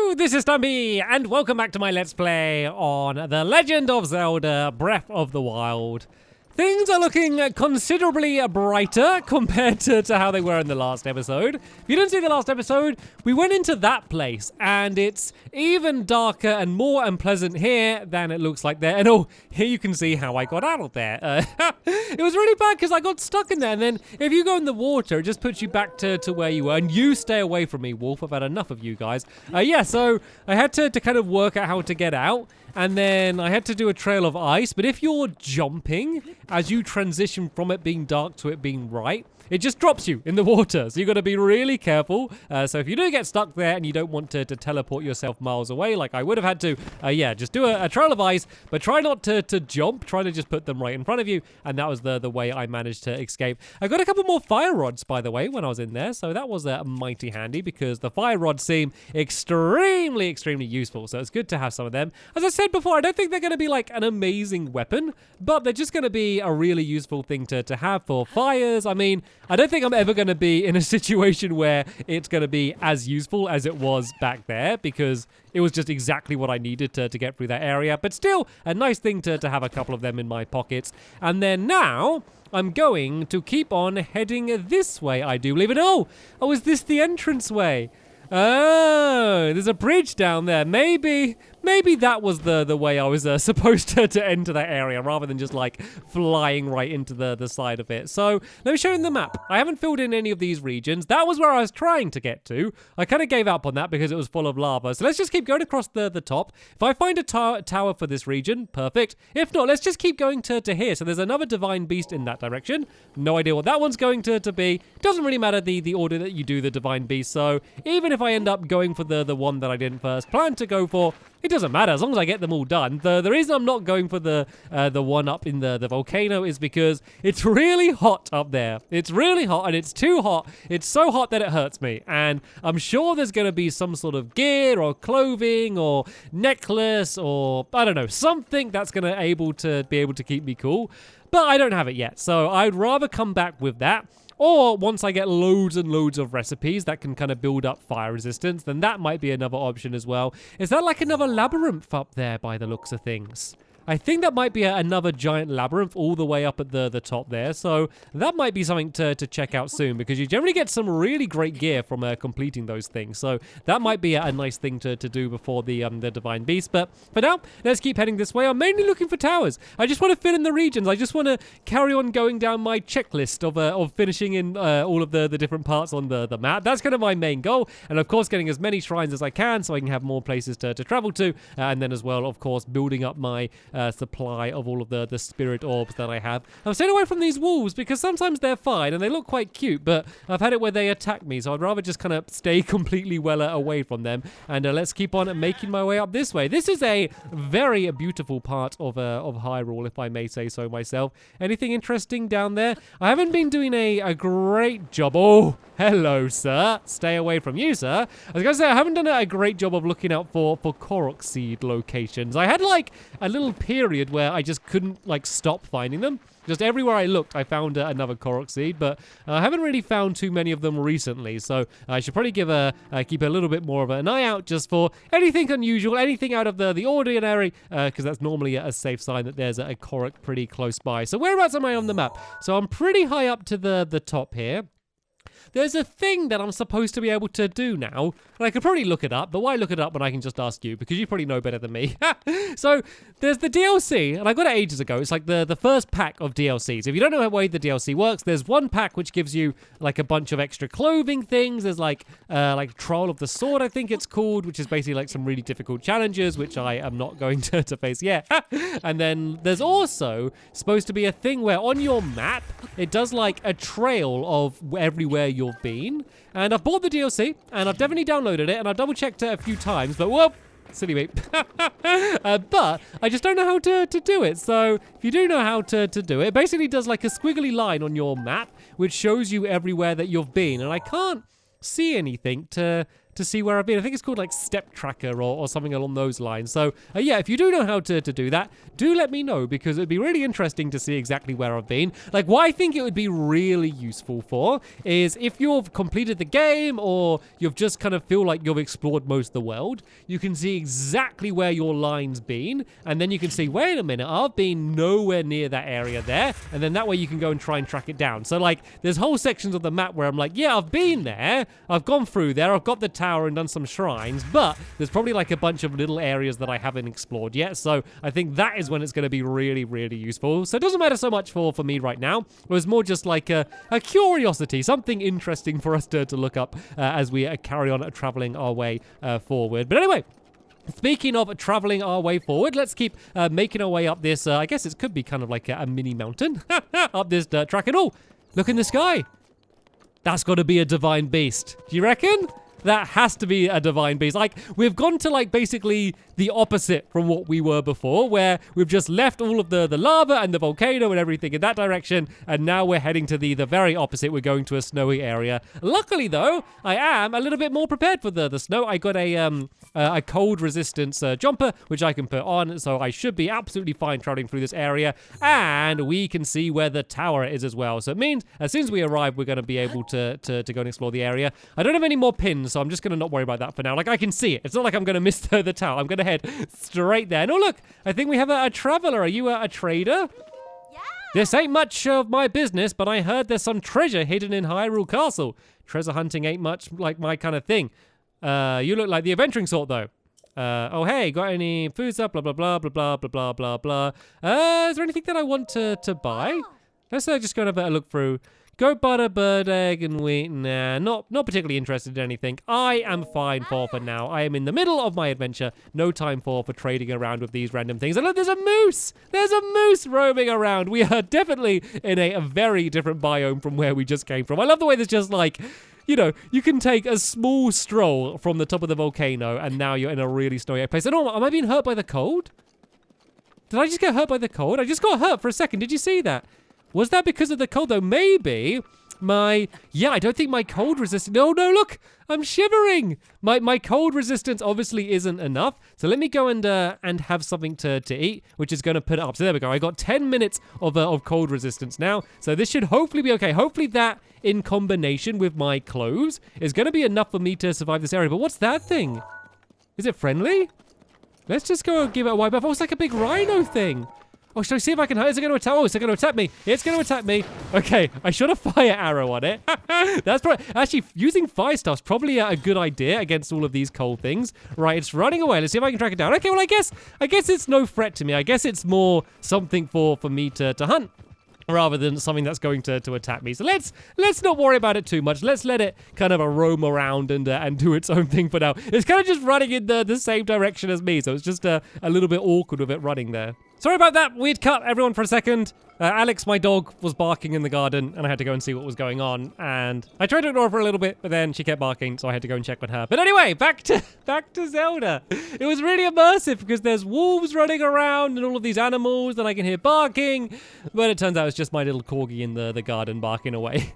Hello, this is Stampy, and welcome back to my Let's Play on The Legend of Zelda Breath of the Wild. Things are looking considerably brighter compared to how they were in the last episode. If you didn't see the last episode, we went into that place, and it's even darker and more unpleasant here than it looks like there. And oh, here you can see how I got out of there. It was really bad because I got stuck in there, and then if you go in the water, it just puts you back to where you were, and you stay away from me, Wolf. I've had enough of you guys. Yeah, so I had to kind of work out how to get out. And then I had to do a trail of ice, but if you're jumping as you transition from it being dark to it being bright, it just drops you in the water. So you've got to be really careful. So if you do get stuck there and you don't want to teleport yourself miles away like I would have had to, yeah, just do a trail of ice, but try not to jump. Try to just put them right in front of you. And that was the way I managed to escape. I got a couple more fire rods, by the way, when I was in there. So that was mighty handy because the fire rods seem extremely, extremely useful. So it's good to have some of them. As I said before, I don't think they're going to be like an amazing weapon, but they're just going to be a really useful thing to have for fires. I mean, I don't think I'm ever going to be in a situation where it's going to be as useful as it was back there because it was just exactly what I needed to get through that area. But still, a nice thing to have a couple of them in my pockets. And then now, I'm going to keep on heading this way, I do believe. And oh, is this the entranceway? Oh, there's a bridge down there. Maybe that was the way I was supposed to enter that area rather than just like flying right into the side of it. So let me show you the map. I haven't filled in any of these regions. That was where I was trying to get to. I kind of gave up on that because it was full of lava. So let's just keep going across the top. If I find a tower for this region, perfect. If not, let's just keep going to here. So there's another divine beast in that direction. No idea what that one's going to be. Doesn't really matter the order that you do the divine beast. So even if I end up going for the one that I didn't first plan to go for, it doesn't matter as long as I get them all done. The reason I'm not going for the one up in the volcano is because it's really hot up there. It's really hot and it's too hot. It's so hot that it hurts me. And I'm sure there's going to be some sort of gear or clothing or necklace or I don't know, something that's going to be able to keep me cool. But I don't have it yet. So I'd rather come back with that. Or once I get loads and loads of recipes that can kind of build up fire resistance, then that might be another option as well. Is that like another labyrinth up there by the looks of things? I think that might be another giant labyrinth all the way up at the top there. So that might be something to check out soon because you generally get some really great gear from completing those things. So that might be a nice thing to do before the Divine Beast. But for now, let's keep heading this way. I'm mainly looking for towers. I just want to fill in the regions. I just want to carry on going down my checklist of finishing in all of the different parts on the map. That's kind of my main goal. And of course, getting as many shrines as I can so I can have more places to travel to. And then as well, of course, building up my supply of all of the spirit orbs that I have. I'm staying away from these wolves because sometimes they're fine and they look quite cute, but I've had it where they attack me, so I'd rather just kind of stay completely well away from them. And let's keep on making my way up this way. This is a very beautiful part of Hyrule, if I may say so myself. Anything interesting down there? I haven't been doing a great job. Oh, hello, sir. Stay away from you, sir. I was going to say, I haven't done a great job of looking out for Korok seed locations. I had like a little period where I just couldn't like stop finding them. Just everywhere I looked, I found another Korok seed, but I haven't really found too many of them recently. So I should probably keep a little bit more of an eye out just for anything unusual, anything out of the ordinary, because that's normally a safe sign that there's a Korok pretty close by. So whereabouts am I on the map? So I'm pretty high up to the top here. There's a thing that I'm supposed to be able to do now, and I could probably look it up, but why look it up when I can just ask you, because you probably know better than me. So, there's the DLC, and I got it ages ago. It's like the first pack of DLCs. If you don't know how the DLC works, there's one pack which gives you like a bunch of extra clothing things. There's like Trial of the Sword, I think it's called, which is basically like some really difficult challenges, which I am not going to face yet. And then there's also supposed to be a thing where on your map, it does like a trail of everywhere you've been. And I've bought the DLC, and I've definitely downloaded it, and I've double-checked it a few times, but whoop! Silly me. But I just don't know how to do it. So if you do know how to do it, it basically does like a squiggly line on your map, which shows you everywhere that you've been. And I can't see anything to to see where I've been. I think it's called like Step Tracker or something along those lines. So yeah, if you do know how to do that, do let me know, because it'd be really interesting to see exactly where I've been. Like, what I think it would be really useful for is if you've completed the game or you've just kind of feel like you've explored most of the world, you can see exactly where your line's been, and then you can see, wait a minute, I've been nowhere near that area there, and then that way you can go and try and track it down. So like, there's whole sections of the map where I'm like, yeah, I've been there, I've gone through there, I've got the tower and done some shrines, but there's probably like a bunch of little areas that I haven't explored yet. So I think that is when it's going to be really, really useful. So it doesn't matter so much for me right now. It was more just like a curiosity, something interesting for us to look up as we carry on traveling our way forward. But anyway, speaking of traveling our way forward, let's keep making our way up this, I guess it could be kind of like a mini mountain, up this dirt track. And oh, look in the sky. That's got to be a divine beast. Do you reckon? That has to be a divine beast. Like, we've gone to like basically the opposite from what we were before, where we've just left all of the lava and the volcano and everything in that direction, and now we're heading to the very opposite. We're going to a snowy area. Luckily though, I am a little bit more prepared for the snow. I got a cold resistance jumper, which I can put on, so I should be absolutely fine traveling through this area, and we can see where the tower is as well. So it means as soon as we arrive, we're going to be able to go and explore the area. I don't have any more pins, so I'm just going to not worry about that for now. Like, I can see it. It's not like I'm going to miss the tower. I'm going to head straight there. And oh, look, I think we have a traveler. Are you a trader? Yeah. This ain't much of my business, but I heard there's some treasure hidden in Hyrule Castle. Treasure hunting ain't much like my kind of thing. You look like the adventuring sort, though. Oh, hey, got any food stuff? Blah, blah, blah, blah, blah, blah, blah, blah, blah. Is there anything that I want to buy? Let's just go and have a look through. Goat butter, bird egg, and wheat. Nah, not particularly interested in anything. I am fine for now. I am in the middle of my adventure. No time for trading around with these random things. And look, there's a moose! There's a moose roaming around. We are definitely in a very different biome from where we just came from. I love the way there's just like, you know, you can take a small stroll from the top of the volcano, and now you're in a really snowy place. And oh, am I being hurt by the cold? Did I just get hurt by the cold? I just got hurt for a second. Did you see that? Was that because of the cold, though? Maybe yeah, I don't think my cold resistance... No, look, I'm shivering. My cold resistance obviously isn't enough. So let me go and have something to eat, which is going to put it up. So there we go. I got 10 minutes of cold resistance now. So this should hopefully be okay. Hopefully that, in combination with my clothes, is going to be enough for me to survive this area. But what's that thing? Is it friendly? Let's just go and give it a wipe off. Oh, it's like a big rhino thing. Oh, should I see if I can hurt? Is it going to attack? Oh, is it going to attack me? It's going to attack me. Okay, I shot a fire arrow on it. That's probably... Actually, using fire stuff's probably a good idea against all of these cold things. Right, it's running away. Let's see if I can track it down. Okay, well, I guess it's no threat to me. I guess it's more something for me to hunt, rather than something that's going to attack me. So let's not worry about it too much. Let's let it kind of roam around and do its own thing for now. It's kind of just running in the same direction as me, so it's just a little bit awkward with it running there. Sorry about that weird cut, everyone, for a second. Alex, my dog, was barking in the garden, and I had to go and see what was going on. And I tried to ignore her for a little bit, but then she kept barking, so I had to go and check with her. But anyway, back to Zelda. It was really immersive because there's wolves running around and all of these animals, and I can hear barking. But it turns out it's just my little corgi in the garden barking away.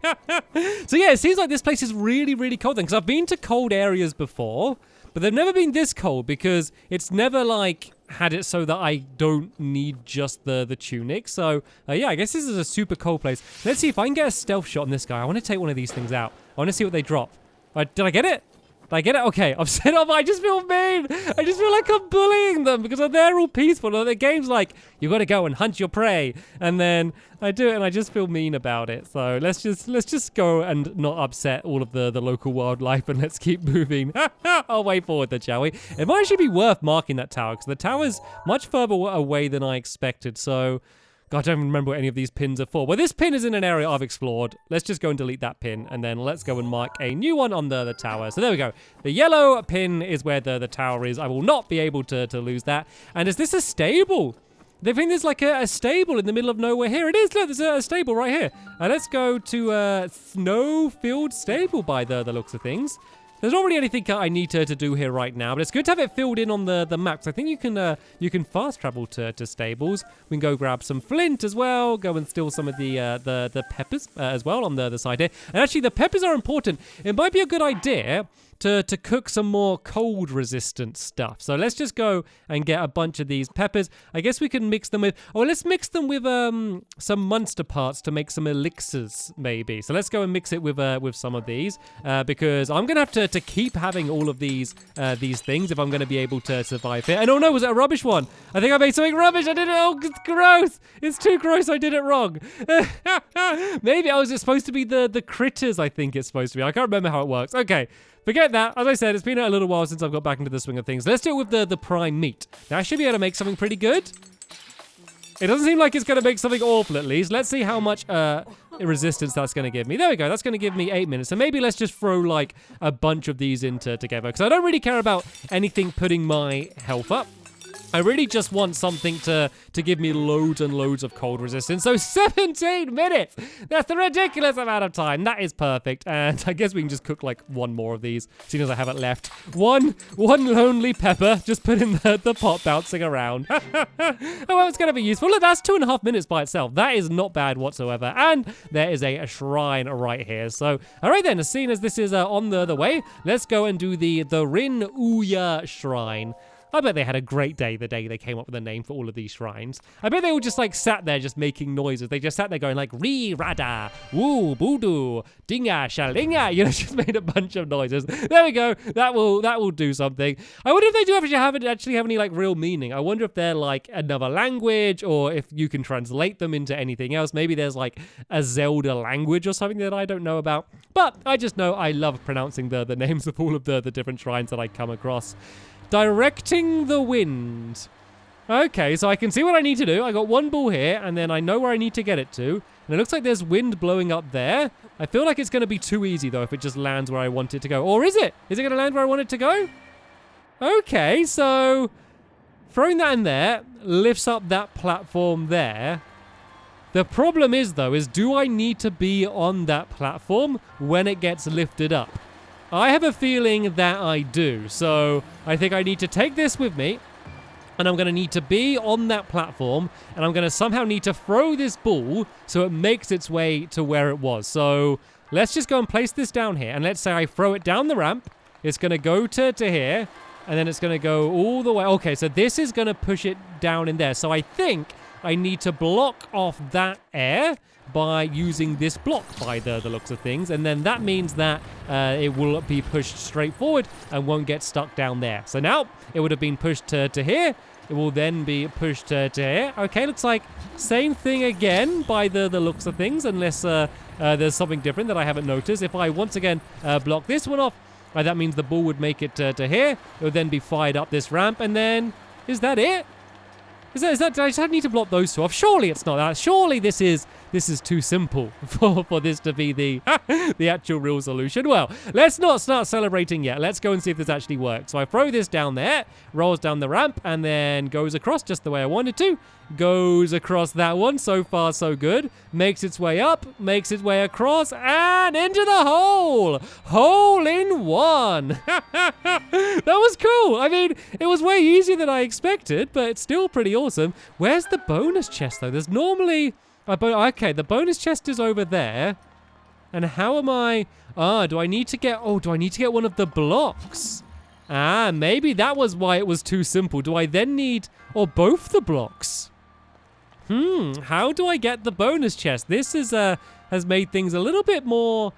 So yeah, it seems like this place is really, really cold then, because I've been to cold areas before, but they've never been this cold because it's never like had it so that I don't need just the tunic. So yeah, I guess this is a super cold place. Let's see if I can get a stealth shot on this guy. I want to take one of these things out. I want to see what they drop. Did I get it? Did I get it? Okay, I've set up. I just feel mean. I just feel like I'm bullying them because they're all peaceful. And the game's like, you got to go and hunt your prey. And then I do it and I just feel mean about it. So let's just go and not upset all of the local wildlife, and let's keep moving our way forward then, shall we? It might actually be worth marking that tower because the tower's much further away than I expected. So... God, I don't even remember what any of these pins are for. Well, this pin is in an area I've explored. Let's just go and delete that pin, and then let's go and mark a new one on the tower. So there we go. The yellow pin is where the tower is. I will not be able to lose that. And is this a stable? They think there's like a stable in the middle of nowhere here. It is. Look, there's a stable right here. Let's go to Snowfield Stable by the looks of things. There's not really anything I need to do here right now, but it's good to have it filled in on the maps. I think you can fast travel to stables. We can go grab some flint as well, go and steal some of the peppers as well on the other side here. And actually, the peppers are important. It might be a good idea to cook some more cold resistant stuff. So let's just go and get a bunch of these peppers. I guess we can mix them with, let's mix them with some monster parts to make some elixirs maybe. So let's go and mix it with some of these because I'm gonna have to keep having all of these things if I'm gonna be able to survive here. And oh no, was it a rubbish one? I think I made something rubbish. I did it. Oh, it's gross. It's too gross. I did it wrong. Maybe I was supposed to be the critters. I think it's supposed to be. I can't remember how it works. Okay. Forget that. As I said, it's been a little while since I've got back into the swing of things. Let's do it with the prime meat. Now, I should be able to make something pretty good. It doesn't seem like it's going to make something awful, at least. Let's see how much resistance that's going to give me. There we go. That's going to give me 8 minutes. So maybe let's just throw, like, a bunch of these in together. Because I don't really care about anything putting my health up. I really just want something to give me loads and loads of cold resistance. So 17 minutes! That's a ridiculous amount of time. That is perfect. And I guess we can just cook like one more of these, seeing as I have it left. One lonely pepper, just put in the pot bouncing around. Oh, well, it's going to be useful. Look, that's 2.5 minutes by itself. That is not bad whatsoever. And there is a shrine right here. So, all right then, as soon as this is on the way, let's go and do the Rin Oyaa shrine. I bet they had a great day the day they came up with a name for all of these shrines. I bet they all just like sat there just making noises. They just sat there going like Rada, Woo, Boodoo, Dinga, Shalinga. You know, just made a bunch of noises. There we go. That will do something. I wonder if they do actually have any like real meaning. I wonder if they're like another language or if you can translate them into anything else. Maybe there's like a Zelda language or something that I don't know about. But I just know I love pronouncing the names of all of the different shrines that I come across. Directing the wind. Okay, so I can see what I need to do. I got one ball here, and then I know where I need to get it to. And it looks like there's wind blowing up there. I feel like it's going to be too easy, though, if it just lands where I want it to go. Or is it? Is it going to land where I want it to go? Okay, so throwing that in there lifts up that platform there. The problem is, though, do I need to be on that platform when it gets lifted up? I have a feeling that I do, so I think I need to take this with me, and I'm going to need to be on that platform, and I'm going to somehow need to throw this ball so it makes its way to where it was. So let's just go and place this down here, and let's say I throw it down the ramp. It's going to go to here, and then it's going to go all the way. Okay, so this is going to push it down in there. So I think I need to block off that air by using this block by the looks of things, and then that means that it will be pushed straight forward and won't get stuck down there. So now it would have been pushed to here. It will then be pushed to here. Okay, looks like same thing again by the looks of things, unless there's something different that I haven't noticed. If I once again block this one off, that means the ball would make it to here. It would then be fired up this ramp, and then is that it? Is that I just need to block those two off? Surely it's not that. Surely this is too simple for this to be the actual real solution. Well, let's not start celebrating yet. Let's go and see if this actually works. So I throw this down there, rolls down the ramp, and then goes across just the way I wanted to. Goes across that one. So far, so good. Makes its way up, makes its way across, and into the hole. Hole in one. That was cool. I mean, it was way easier than I expected, but it's still pretty awesome. Where's the bonus chest, though? There's normally okay, the bonus chest is over there. And how am I... do I need to get one of the blocks? Maybe that was why it was too simple. Do I then need... both the blocks? How do I get the bonus chest? This is has made things a little bit more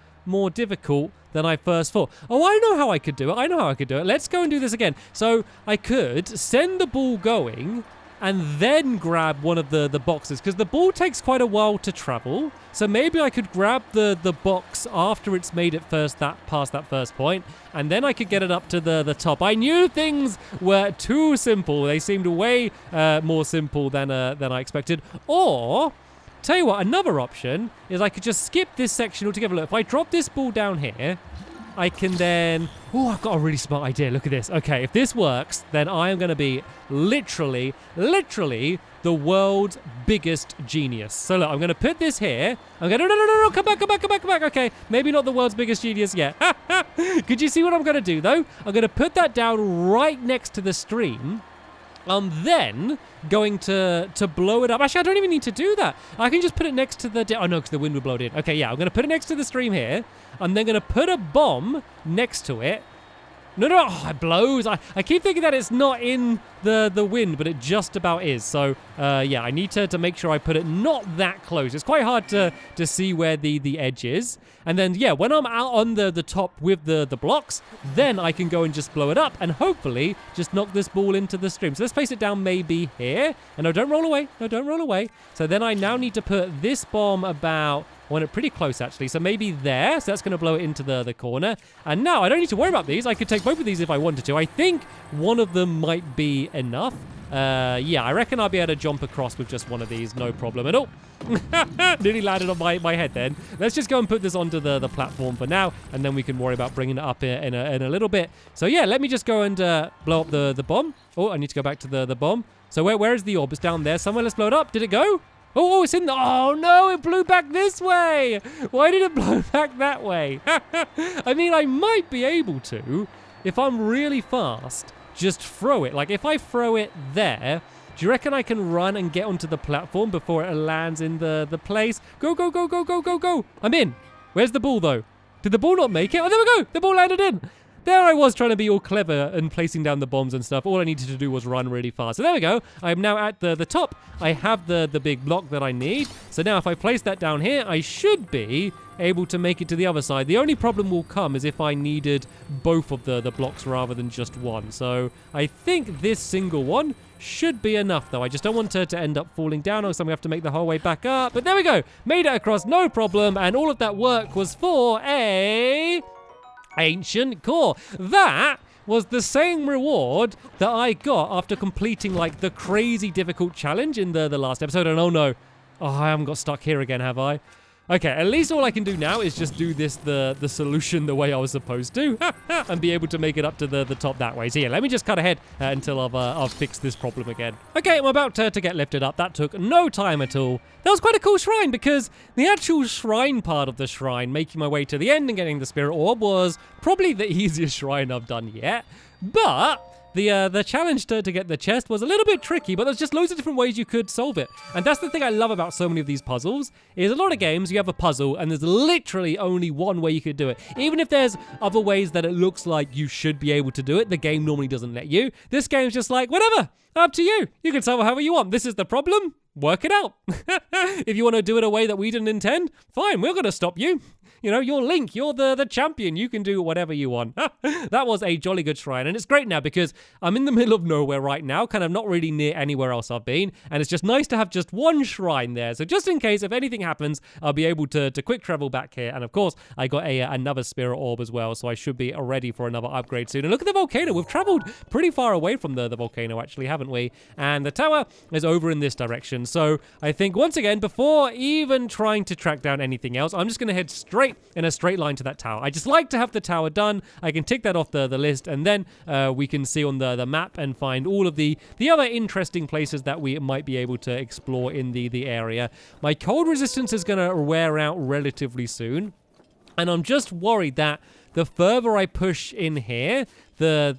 difficult than I first thought. Oh, I know how I could do it. Let's go and do this again. So I could send the ball going and then grab one of the boxes, because the ball takes quite a while to travel. So maybe I could grab the box after it's made it past that first point, and then I could get it up to the top. I knew things were too simple. They seemed way more simple than I expected. Or, tell you what, another option is I could just skip this section altogether. Look, if I drop this ball down here, I can then... Oh, I've got a really smart idea. Look at this. Okay, if this works, then I am going to be literally the world's biggest genius. So look, I'm going to put this here. I'm going to... No, come back. Okay, maybe not the world's biggest genius yet. Could you see what I'm going to do, though? I'm going to put that down right next to the stream. I'm then going to blow it up. Actually, I don't even need to do that. I can just put it next to the... Oh, no, because the wind would blow it in. Okay, yeah, I'm going to put it next to the stream here. I'm then going to put a bomb next to it. No, oh, it blows. I keep thinking that it's not in the wind, but it just about is. So, yeah, I need to make sure I put it not that close. It's quite hard to see where the edge is. And then, yeah, when I'm out on the top with the blocks, then I can go and just blow it up and hopefully just knock this ball into the stream. So let's place it down maybe here. And no, don't roll away. No, don't roll away. So then I now need to put this bomb about... I want it pretty close, actually. So maybe there. So that's going to blow it into the corner. And now I don't need to worry about these. I could take both of these if I wanted to. I think one of them might be enough. Yeah, I reckon I'll be able to jump across with just one of these. No problem at all. Nearly landed on my head then. Let's just go and put this onto the platform for now. And then we can worry about bringing it up in a little bit. So yeah, let me just go and blow up the bomb. Oh, I need to go back to the bomb. So where is the orb? It's down there somewhere. Let's blow it up. Did it go? Oh, it's in the... Oh, no, it blew back this way. Why did it blow back that way? I mean, I might be able to, if I'm really fast, just throw it. Like, if I throw it there, do you reckon I can run and get onto the platform before it lands in the place? Go, go, go, go, go, go, go. I'm in. Where's the ball, though? Did the ball not make it? Oh, there we go. The ball landed in. There I was trying to be all clever and placing down the bombs and stuff. All I needed to do was run really fast. So there we go. I'm now at the top. I have the big block that I need. So now if I place that down here, I should be able to make it to the other side. The only problem will come is if I needed both of the blocks rather than just one. So I think this single one should be enough, though. I just don't want her to end up falling down, or so we have to make the whole way back up. But there we go. Made it across, no problem. And all of that work was for a... ancient core. That was the same reward that I got after completing like the crazy difficult challenge in the last episode. And oh no, I haven't got stuck here again, have I? Okay, at least all I can do now is just do this, the solution the way I was supposed to, and be able to make it up to the top that way. So yeah, let me just cut ahead until I've fixed this problem again. Okay, I'm about to get lifted up. That took no time at all. That was quite a cool shrine, because the actual shrine part of the shrine, making my way to the end and getting the spirit orb, was probably the easiest shrine I've done yet. But the challenge to get the chest was a little bit tricky, but there's just loads of different ways you could solve it. And that's the thing I love about so many of these puzzles, is a lot of games you have a puzzle and there's literally only one way you could do it. Even if there's other ways that it looks like you should be able to do it, the game normally doesn't let you. This game's just like, whatever, up to you. You can solve it however you want. This is the problem. Work it out. If you want to do it a way that we didn't intend, fine, we're going to stop you. You know, you're Link, you're the champion. You can do whatever you want. That was a jolly good shrine. And it's great now because I'm in the middle of nowhere right now, kind of not really near anywhere else I've been. And it's just nice to have just one shrine there. So just in case if anything happens, I'll be able to quick travel back here. And of course, I got another spirit orb as well. So I should be ready for another upgrade soon. And look at the volcano. We've traveled pretty far away from the volcano, actually, haven't we? And the tower is over in this direction. So I think once again, before even trying to track down anything else, I'm just going to head straight in a straight line to that tower. I just like to have the tower done. I can tick that off the list, and then we can see on the map and find all of the other interesting places that we might be able to explore in the area. My cold resistance is going to wear out relatively soon, and I'm just worried that the further I push in here, the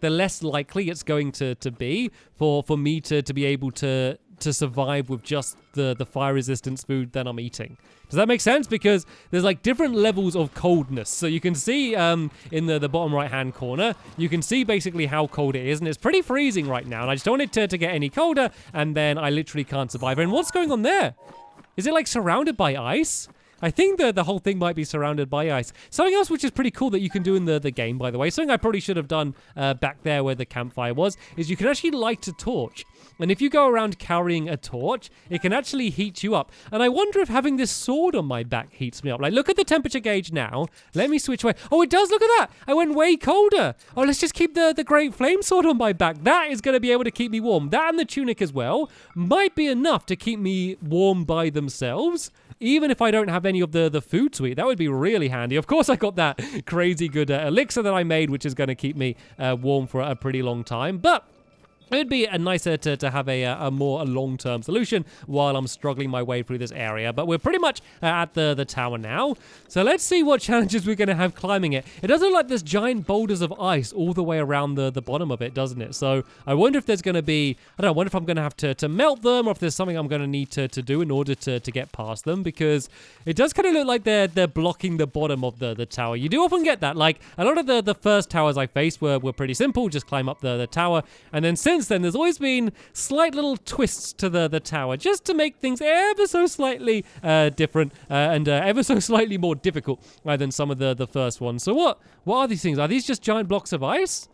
less likely it's going to be for me to be able to survive with just the fire resistance food that I'm eating. Does that make sense? Because there's like different levels of coldness. So you can see in the bottom right hand corner, you can see basically how cold it is, and it's pretty freezing right now. And I just don't want it to get any colder, and then I literally can't survive. And what's going on there? Is it like surrounded by ice? I think the whole thing might be surrounded by ice. Something else which is pretty cool that you can do in the game, by the way, something I probably should have done back there where the campfire was, is you can actually light a torch. And if you go around carrying a torch, it can actually heat you up. And I wonder if having this sword on my back heats me up. Like, look at the temperature gauge now. Let me switch away. Oh, it does. Look at that. I went way colder. Oh, let's just keep the Great Flame Sword on my back. That is going to be able to keep me warm. That and the tunic as well might be enough to keep me warm by themselves. Even if I don't have any of the food to eat, that would be really handy. Of course, I got that crazy good elixir that I made, which is going to keep me warm for a pretty long time. But It'd be nicer to have a more long-term solution while I'm struggling my way through this area. But we're pretty much at the tower now. So let's see what challenges we're going to have climbing it. It does look like there's giant boulders of ice all the way around the bottom of it, doesn't it? So I wonder if there's going to be, I don't know, I wonder if I'm going to have to melt them, or if there's something I'm going to need to do in order to get past them, because it does kind of look like they're blocking the bottom of the tower. You do often get that. Like, a lot of the first towers I faced were pretty simple, just climb up the tower, and then since then, there's always been slight little twists to the tower, just to make things ever so slightly different and ever so slightly more difficult than some of the first ones. So what are these things? Are these just giant blocks of ice?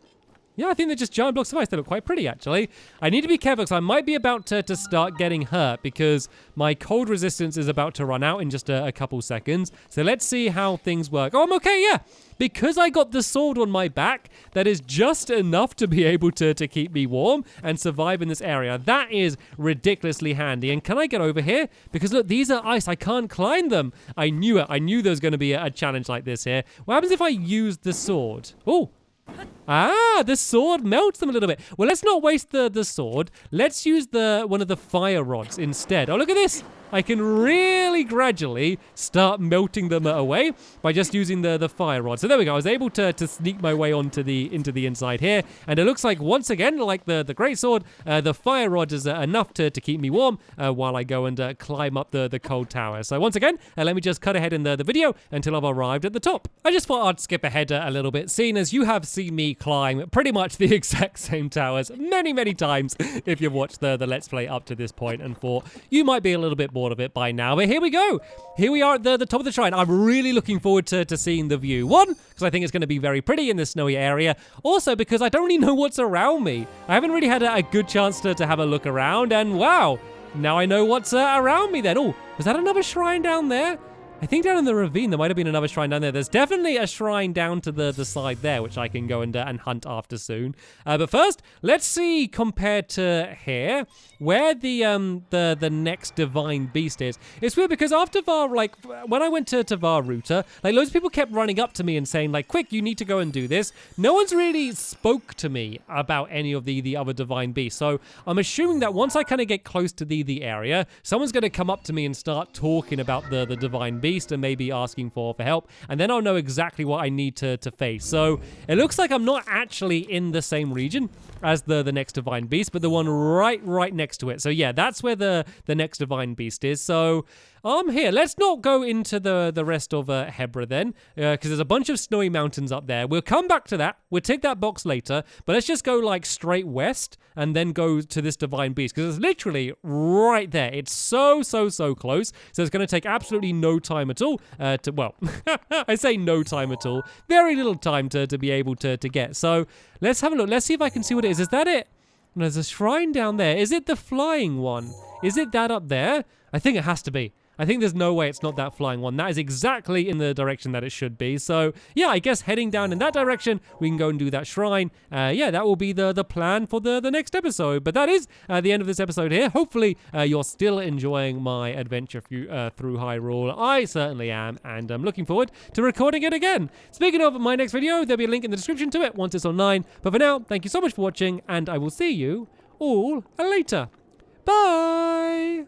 Yeah, I think they're just giant blocks of ice. They look quite pretty, actually. I need to be careful because I might be about to start getting hurt because my cold resistance is about to run out in just a couple seconds. So let's see how things work. Oh, I'm okay, yeah. Because I got the sword on my back, that is just enough to be able to keep me warm and survive in this area. That is ridiculously handy. And can I get over here? Because look, these are ice. I can't climb them. I knew it. I knew there was going to be a challenge like this here. What happens if I use the sword? Oh. Ah, the sword melts them a little bit. Well, let's not waste the sword. Let's use one of the fire rods instead. Oh, look at this. I can really gradually start melting them away by just using the fire rod. So there we go. I was able to sneak my way into the inside here. And it looks like, once again, like the great sword, the fire rod is enough to keep me warm while I go and climb up the cold tower. So once again, let me just cut ahead in the video until I've arrived at the top. I just thought I'd skip ahead a little bit, seeing as you have seen me climb pretty much the exact same towers many times if you've watched the Let's Play up to this point, and thought you might be a little bit bored of it by now. But here we go. Here we are at the top of the shrine. I'm really looking forward to seeing the view. One, because I think it's going to be very pretty in this snowy area. Also, because I don't really know what's around me. I haven't really had a good chance to have a look around, and wow, now I know what's around me then. Oh, was that another shrine down there? I think down in the ravine, there might have been another shrine down there. There's definitely a shrine down to the side there, which I can go and hunt after soon. But first, let's see, compared to here, where the next divine beast is. It's weird because after when I went to Var Ruta, like, loads of people kept running up to me and saying, like, quick, you need to go and do this. No one's really spoke to me about any of the other divine beasts. So I'm assuming that once I kind of get close to the area, someone's going to come up to me and start talking about the divine beast and maybe asking for help, and then I'll know exactly what I need to face. So it looks like I'm not actually in the same region as the next divine beast, but the one right next to it. So yeah, that's where the next divine beast is. So I'm here. Let's not go into the rest of Hebra then, because there's a bunch of snowy mountains up there. We'll come back to that. We'll take that box later, but let's just go like straight west and then go to this divine beast, because it's literally right there. It's so close. So it's going to take absolutely no time at all well, I say no time at all. Very little time to be able to get. So let's have a look. Let's see if I can see what it is. Is that it? No, there's a shrine down there. Is it the flying one? Is it that up there? I think it has to be. I think there's no way it's not that flying one. That is exactly in the direction that it should be. So yeah, I guess heading down in that direction, we can go and do that shrine. Yeah, that will be the plan for the next episode. But that is the end of this episode here. Hopefully you're still enjoying my adventure through Hyrule. I certainly am, and I'm looking forward to recording it again. Speaking of my next video, there'll be a link in the description to it once it's online. But for now, thank you so much for watching, and I will see you all later. Bye!